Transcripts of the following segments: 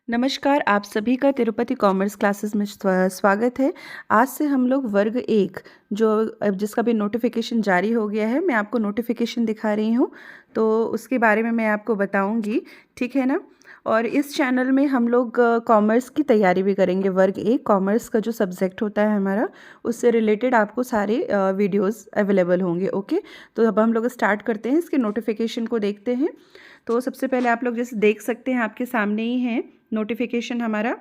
नमस्कार, आप सभी का तिरुपति कॉमर्स क्लासेस में स्वागत है। आज से हम लोग वर्ग 1 जो जिसका भी नोटिफ़िकेशन जारी हो गया है, मैं आपको नोटिफ़िकेशन दिखा रही हूँ, तो उसके बारे में मैं आपको बताऊँगी, ठीक है ना? और इस चैनल में हम लोग कॉमर्स की तैयारी भी करेंगे। वर्ग 1 कॉमर्स का जो सब्जेक्ट होता है हमारा, उससे रिलेटेड आपको सारे वीडियोज़ अवेलेबल होंगे, ओके? तो अब हम लोग स्टार्ट करते हैं, इसके नोटिफ़िकेशन को देखते हैं। तो सबसे पहले आप लोग जैसे देख सकते हैं, आपके सामने ही है नोटिफिकेशन हमारा।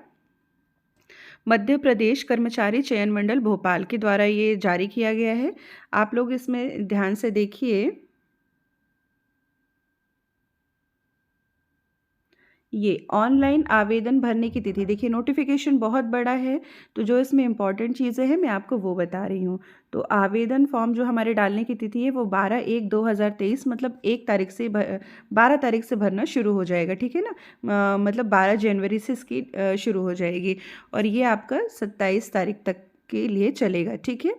मध्य प्रदेश कर्मचारी चयन मंडल भोपाल के द्वारा ये जारी किया गया है। आप लोग इसमें ध्यान से देखिए। ये ऑनलाइन आवेदन भरने की तिथि, देखिए नोटिफिकेशन बहुत बड़ा है, तो जो इसमें इम्पॉर्टेंट चीज़ें हैं मैं आपको वो बता रही हूँ। तो आवेदन फॉर्म जो हमारे डालने की तिथि है वो 12/1/2023 मतलब 12 तारीख से भरना शुरू हो जाएगा, ठीक है ना? मतलब 12 जनवरी से इसकी शुरू हो जाएगी और ये आपका 27 तारीख तक के लिए चलेगा, ठीक है?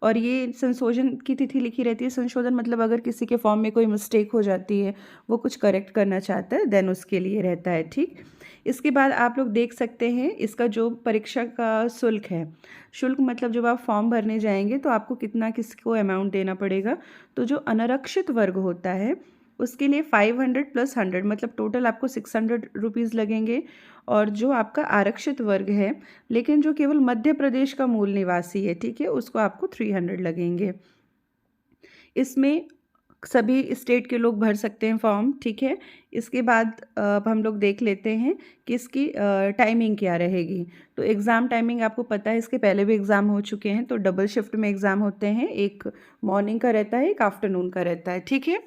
और ये संशोधन की तिथि लिखी रहती है। संशोधन मतलब अगर किसी के फॉर्म में कोई मिस्टेक हो जाती है, वो कुछ करेक्ट करना चाहता है, देन उसके लिए रहता है, ठीक। इसके बाद आप लोग देख सकते हैं इसका जो परीक्षा का शुल्क है। शुल्क मतलब जब आप फॉर्म भरने जाएंगे तो आपको कितना किसको अमाउंट देना पड़ेगा। तो जो अनारक्षित वर्ग होता है उसके लिए 500 + 100 मतलब टोटल आपको 600 रुपीज़ लगेंगे। और जो आपका आरक्षित वर्ग है, लेकिन जो केवल मध्य प्रदेश का मूल निवासी है, ठीक है, उसको आपको 300 लगेंगे। इसमें सभी स्टेट के लोग भर सकते हैं फॉर्म, ठीक है। इसके बाद अब हम लोग देख लेते हैं कि इसकी टाइमिंग क्या रहेगी। तो एग्ज़ाम टाइमिंग आपको पता है, इसके पहले भी एग्ज़ाम हो चुके हैं। तो डबल शिफ्ट में एग्ज़ाम होते हैं, एक मॉर्निंग का रहता है, एक आफ्टरनून का रहता है, ठीक है।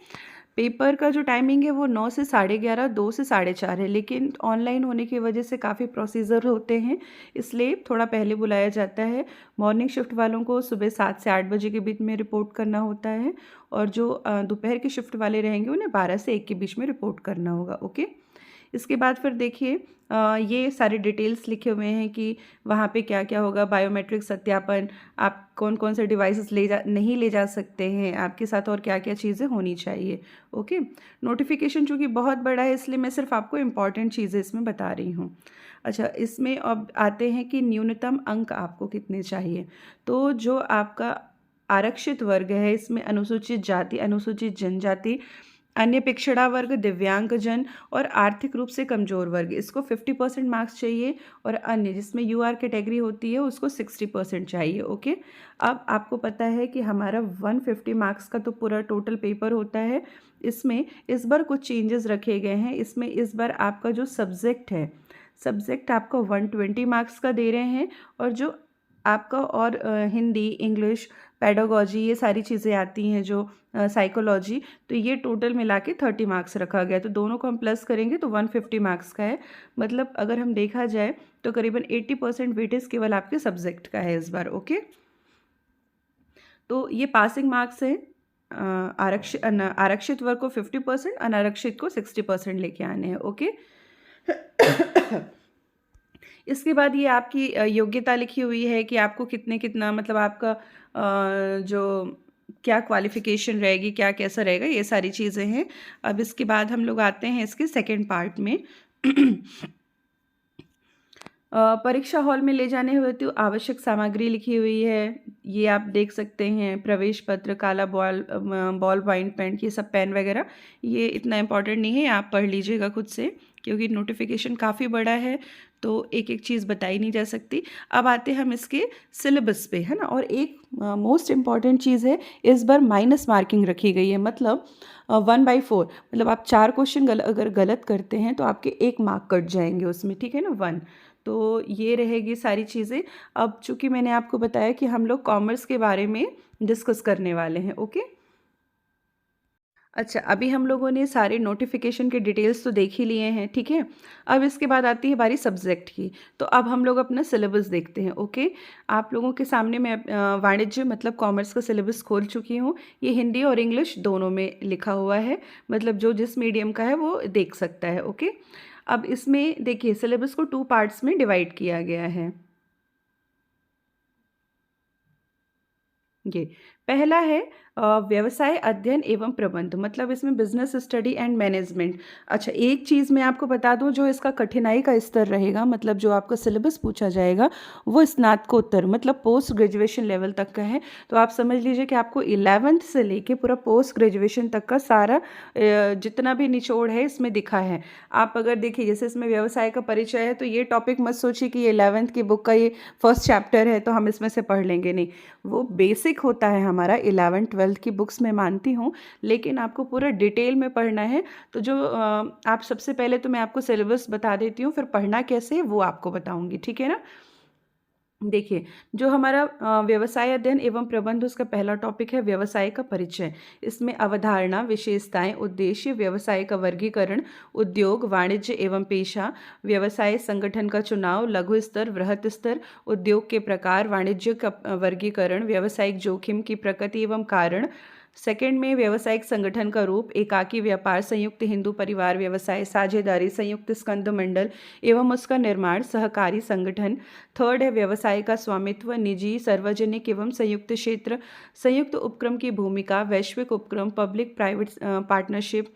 पेपर का जो टाइमिंग है वो 9 से 11:30, 2 से 4:30 है, लेकिन ऑनलाइन होने की वजह से काफ़ी प्रोसीजर होते हैं, इसलिए थोड़ा पहले बुलाया जाता है। मॉर्निंग शिफ्ट वालों को सुबह 7 से 8 बजे के बीच में रिपोर्ट करना होता है और जो दोपहर के शिफ्ट वाले रहेंगे उन्हें 12 से 1 के बीच में रिपोर्ट करना होगा, ओके। इसके बाद फिर देखिए ये सारे डिटेल्स लिखे हुए हैं कि वहाँ पे क्या-क्या होगा। बायोमेट्रिक सत्यापन, आप कौन-कौन से डिवाइसेस नहीं ले जा सकते हैं, आपके साथ और क्या-क्या चीज़ें होनी चाहिए, ओके। नोटिफिकेशन चूँकि बहुत बड़ा है इसलिए मैं सिर्फ आपको इम्पॉर्टेंट चीज़ें इसमें बता रही हूँ। अच्छा, इसमें अब आते हैं कि न्यूनतम अंक आपको कितने चाहिए। तो जो आपका आरक्षित वर्ग है इसमें अनुसूचित जाति, अनुसूचित जनजाति, अन्य पिछड़ा वर्ग, दिव्यांगजन और आर्थिक रूप से कमज़ोर वर्ग, इसको 50% मार्क्स चाहिए। और अन्य जिसमें यूआर कैटेगरी होती है उसको 60% चाहिए, ओके। अब आपको पता है कि हमारा 150 मार्क्स का तो पूरा टोटल पेपर होता है। इसमें इस बार कुछ चेंजेस रखे गए हैं। इसमें इस बार आपका जो सब्जेक्ट है, सब्जेक्ट आपको 120 मार्क्स का दे रहे हैं। और जो आपका और हिंदी, इंग्लिश, पेडागोजी, ये सारी चीज़ें आती हैं, जो साइकोलॉजी, तो ये टोटल मिला के 30 मार्क्स रखा गया है। तो दोनों को हम प्लस करेंगे तो 150 मार्क्स का है। मतलब अगर हम देखा जाए तो करीबन 80% वेटेज केवल आपके सब्जेक्ट का है इस बार, ओके। तो ये पासिंग मार्क्स है। आरक्षित वर्ग को 50%, अनारक्षित को 60% लेके आने हैं, ओके। इसके बाद ये आपकी योग्यता लिखी हुई है कि आपको कितने कितना मतलब आपका जो क्या क्वालिफ़िकेशन रहेगी, क्या कैसा रहेगा, ये सारी चीज़ें हैं। अब इसके बाद हम लोग आते हैं इसके सेकंड पार्ट में। परीक्षा हॉल में ले जाने हेतु आवश्यक सामग्री लिखी हुई है। ये आप देख सकते हैं, प्रवेश पत्र, काला बॉल पॉइंट पेन, ये सब पेन वगैरह। ये इतना इम्पोर्टेंट नहीं है, आप पढ़ लीजिएगा खुद से, क्योंकि नोटिफिकेशन काफ़ी बड़ा है तो एक एक चीज़ बताई नहीं जा सकती। अब आते हैं हम इसके सिलेबस पे, है ना। और एक मोस्ट इम्पॉर्टेंट चीज़ है, इस बार माइनस मार्किंग रखी गई है। मतलब 1/4, मतलब आप 4 क्वेश्चन अगर गलत करते हैं तो आपके 1 मार्क कट जाएंगे उसमें, ठीक है ना, 1। तो ये रहेगी सारी चीज़ें। अब चूँकि मैंने आपको बताया कि हम लोग कॉमर्स के बारे में डिस्कस करने वाले हैं, ओके। अच्छा, अभी हम लोगों ने सारे नोटिफिकेशन के डिटेल्स तो देख ही लिए हैं, ठीक है। अब इसके बाद आती है बारी सब्जेक्ट की। तो अब हम लोग अपना सिलेबस देखते हैं, ओके। आप लोगों के सामने मैं वाणिज्य मतलब कॉमर्स का सिलेबस खोल चुकी हूँ। ये हिंदी और इंग्लिश दोनों में लिखा हुआ है, मतलब जो जिस मीडियम का है वो देख सकता है, ओके। अब इसमें देखिए सिलेबस को 2 पार्ट्स में डिवाइड किया गया है। ये पहला है व्यवसाय अध्ययन एवं प्रबंध, मतलब इसमें बिजनेस स्टडी एंड मैनेजमेंट। अच्छा, एक चीज़ मैं आपको बता दूं, जो इसका कठिनाई का स्तर रहेगा, मतलब जो आपका सिलेबस पूछा जाएगा वो स्नातकोत्तर मतलब पोस्ट ग्रेजुएशन लेवल तक का है। तो आप समझ लीजिए कि आपको 11th से लेके पूरा पोस्ट ग्रेजुएशन तक का सारा जितना भी निचोड़ है इसमें दिखा है। आप अगर देखिए, जैसे इसमें व्यवसाय का परिचय है, तो ये टॉपिक मत सोचिए कि ये 11th की बुक का ये फर्स्ट चैप्टर है तो हम इसमें से पढ़ लेंगे, नहीं। वो बेसिक होता है हमारा 11th-12th की बुक्स में, मानती हूँ, लेकिन आपको पूरा डिटेल में पढ़ना है। तो जो आप सबसे पहले तो मैं आपको सिलेबस बता देती हूँ, फिर पढ़ना कैसे है वो आपको बताऊँगी, ठीक है ना। देखिए, जो हमारा व्यवसाय अध्ययन एवं प्रबंध, उसका पहला टॉपिक है व्यवसाय का परिचय। इसमें अवधारणा, विशेषताएं, उद्देश्य, व्यवसाय का वर्गीकरण, उद्योग, वाणिज्य एवं पेशा, व्यवसाय संगठन का चुनाव, लघु स्तर, वृहत स्तर, उद्योग के प्रकार, वाणिज्य का वर्गीकरण, व्यावसायिक जोखिम की प्रकृति एवं कारण। सेकंड में व्यवसायिक संगठन का रूप, एकाकी व्यापार, संयुक्त हिंदू परिवार व्यवसाय, साझेदारी, संयुक्त स्कंद मंडल एवं उसका निर्माण, सहकारी संगठन। थर्ड है व्यवसाय का स्वामित्व, निजी, सार्वजनिक एवं संयुक्त क्षेत्र, संयुक्त उपक्रम की भूमिका, वैश्विक उपक्रम, पब्लिक प्राइवेट पार्टनरशिप,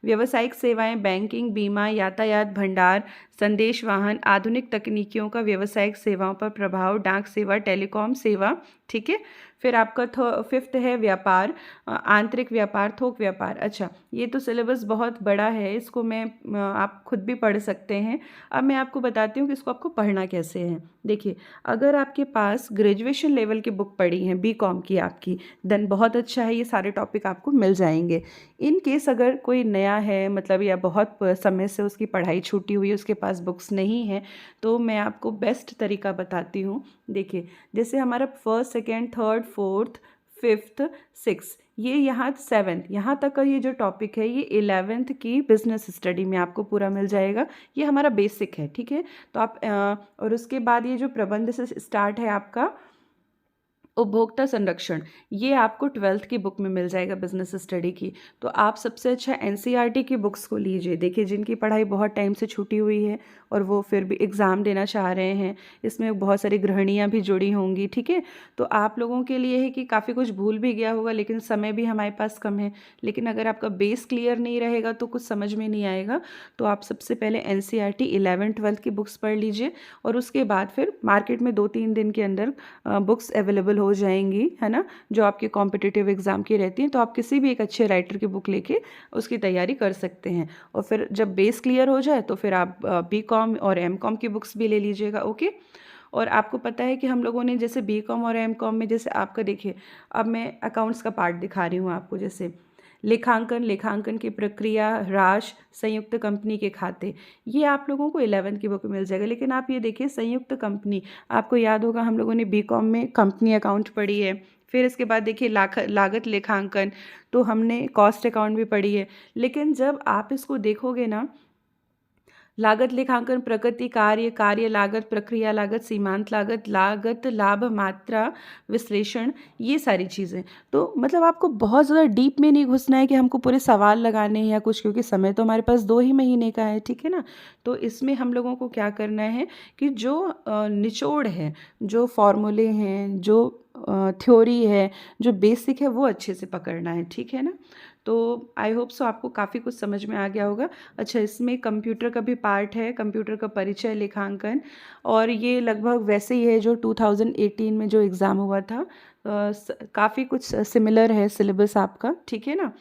व्यावसायिक सेवाएं, बैंकिंग, बीमा, यातायात, भंडार, संदेश वाहन, आधुनिक तकनीकियों का व्यावसायिक सेवाओं पर प्रभाव, डाक सेवा, टेलीकॉम सेवा, ठीक है। फिर आपका फिफ्थ है व्यापार, आंतरिक व्यापार, थोक व्यापार। अच्छा, ये तो सिलेबस बहुत बड़ा है, इसको मैं आप खुद भी पढ़ सकते हैं। अब मैं आपको बताती हूँ कि इसको आपको पढ़ना कैसे है। देखिए, अगर आपके पास ग्रेजुएशन लेवल की बुक पड़ी है बीकॉम की आपकी, देन बहुत अच्छा है, ये सारे टॉपिक आपको मिल जाएंगे। इन केस अगर कोई नया है, मतलब या बहुत समय से उसकी पढ़ाई छूटी हुई है, उसके पास बुक्स नहीं है, तो मैं आपको बेस्ट तरीका बताती हूँ। देखिए, जैसे हमारा first, second, third, fourth, fifth, six, ये यहाँ सेवन्थ, यहाँ तक का ये जो टॉपिक है, ये 11th की बिजनेस स्टडी में आपको पूरा मिल जाएगा। ये हमारा बेसिक है, ठीक है। तो आप और उसके बाद ये जो प्रबंध से स्टार्ट है आपका उपभोक्ता संरक्षण, ये आपको 12th की बुक में मिल जाएगा बिजनेस स्टडी की। तो आप सबसे अच्छा एनसीईआरटी की बुक्स को लीजिए। देखिए, जिनकी पढ़ाई बहुत टाइम से छूटी हुई है और वो फिर भी एग्ज़ाम देना चाह रहे हैं, इसमें बहुत सारी गृहिणियाँ भी जुड़ी होंगी, ठीक है। तो आप लोगों के लिए है कि काफ़ी कुछ भूल भी गया होगा, लेकिन समय भी हमारे पास कम है। लेकिन अगर आपका बेस क्लियर नहीं रहेगा तो कुछ समझ में नहीं आएगा। तो आप सबसे पहले एनसीईआरटी 11th-12th की बुक्स पढ़ लीजिए, और उसके बाद फिर मार्केट में 2-3 दिन के अंदर बुक्स अवेलेबल हो जाएंगी, है ना, जो आपके कॉम्पिटिटिव एग्ज़ाम की रहती हैं। तो आप किसी भी एक अच्छे राइटर की बुक लेके उसकी तैयारी कर सकते हैं। और फिर जब बेस क्लियर हो जाए तो फिर आप बीकॉम और एमकॉम की बुक्स भी ले लीजिएगा, ओके। और आपको पता है कि हम लोगों ने जैसे बीकॉम और एमकॉम में, जैसे आपका देखिए, अब मैं अकाउंट्स का पार्ट दिखा रही हूँ आपको, जैसे लेखांकन, लेखांकन की प्रक्रिया, ह्रास, संयुक्त कंपनी के खाते, ये आप लोगों को 11th की बुक में मिल जाएगा। लेकिन आप ये देखिए, संयुक्त कंपनी, आपको याद होगा हम लोगों ने बीकॉम में कंपनी अकाउंट पढ़ी है। फिर इसके बाद देखिए लागत लेखांकन, तो हमने कॉस्ट अकाउंट भी पढ़ी है। लेकिन जब आप इसको देखोगे ना, लागत लेखांकन, प्रकृति, कार्य, कार्य लागत, प्रक्रिया लागत, सीमांत लागत, लागत लाभ मात्रा विश्लेषण, ये सारी चीज़ें, तो मतलब आपको बहुत ज़्यादा डीप में नहीं घुसना है कि हमको पूरे सवाल लगाने हैं या कुछ, क्योंकि समय तो हमारे पास 2 ही महीने का है, ठीक है ना। तो इसमें हम लोगों को क्या करना है कि जो निचोड़ है, जो फॉर्मूले हैं, जो थ्योरी है, जो बेसिक है, वो अच्छे से पकड़ना है, ठीक है ना। तो आई होप सो आपको काफ़ी कुछ समझ में आ गया होगा। अच्छा, इसमें कंप्यूटर का भी पार्ट है, कंप्यूटर का परिचय, लेखांकन, और ये लगभग वैसे ही है जो 2018 में जो एग्ज़ाम हुआ था। काफ़ी कुछ सिमिलर है सिलेबस आपका, ठीक है ना।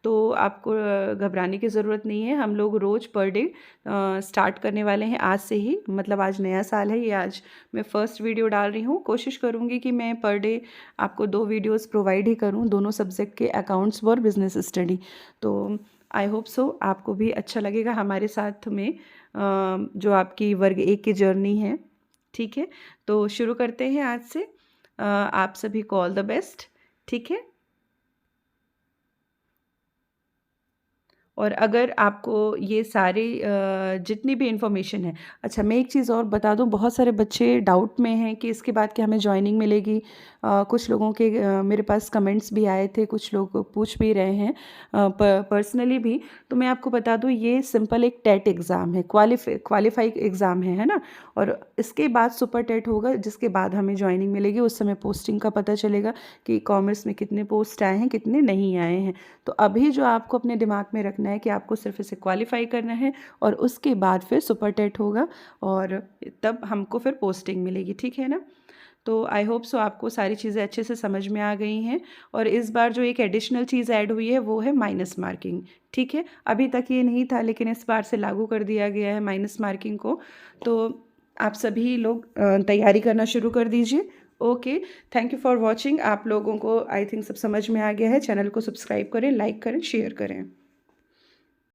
तो आपको घबराने की ज़रूरत नहीं है। हम लोग रोज़ पर डे स्टार्ट करने वाले हैं आज से ही, मतलब आज नया साल है, ये आज मैं फर्स्ट वीडियो डाल रही हूँ। कोशिश करूँगी कि मैं पर डे आपको 2 वीडियोस प्रोवाइड ही करूँ, दोनों सब्जेक्ट के, अकाउंट्स और बिजनेस स्टडी। तो आई होप सो आपको भी अच्छा लगेगा हमारे साथ में जो आपकी वर्ग 1 की जर्नी है, ठीक है। तो शुरू करते हैं आज से। आप सभी को ऑल द बेस्ट, ठीक है। और अगर आपको ये सारे जितनी भी इन्फॉर्मेशन है, अच्छा मैं एक चीज़ और बता दूँ, बहुत सारे बच्चे डाउट में हैं कि इसके बाद क्या हमें जॉइनिंग मिलेगी। कुछ लोगों के मेरे पास कमेंट्स भी आए थे, कुछ लोग पूछ भी रहे हैं पर्सनली भी। तो मैं आपको बता दूँ, ये सिंपल एक टेट एग्ज़ाम है, क्वालिफाई एग्ज़ाम है ना। और इसके बाद सुपर टेट होगा, जिसके बाद हमें जॉइनिंग मिलेगी। उस समय पोस्टिंग का पता चलेगा कि कॉमर्स में कितने पोस्ट आए हैं, कितने नहीं आए हैं। तो अभी जो आपको अपने दिमाग में रखना है कि आपको सिर्फ इसे क्वालिफाई करना है और उसके बाद फिर सुपर टेट होगा और तब हमको फिर पोस्टिंग मिलेगी, ठीक है ना। तो आई होप सो आपको सारी चीज़ें अच्छे से समझ में आ गई हैं। और इस बार जो एक एडिशनल चीज़ ऐड हुई है वो है माइनस मार्किंग, ठीक है। अभी तक ये नहीं था, लेकिन इस बार से लागू कर दिया गया है माइनस मार्किंग को। तो आप सभी लोग तैयारी करना शुरू कर दीजिए। Okay, thank you for watching. आप लोगों को आई थिंक सब समझ में आ गया है। चैनल को सब्सक्राइब करें, लाइक करें, शेयर करें।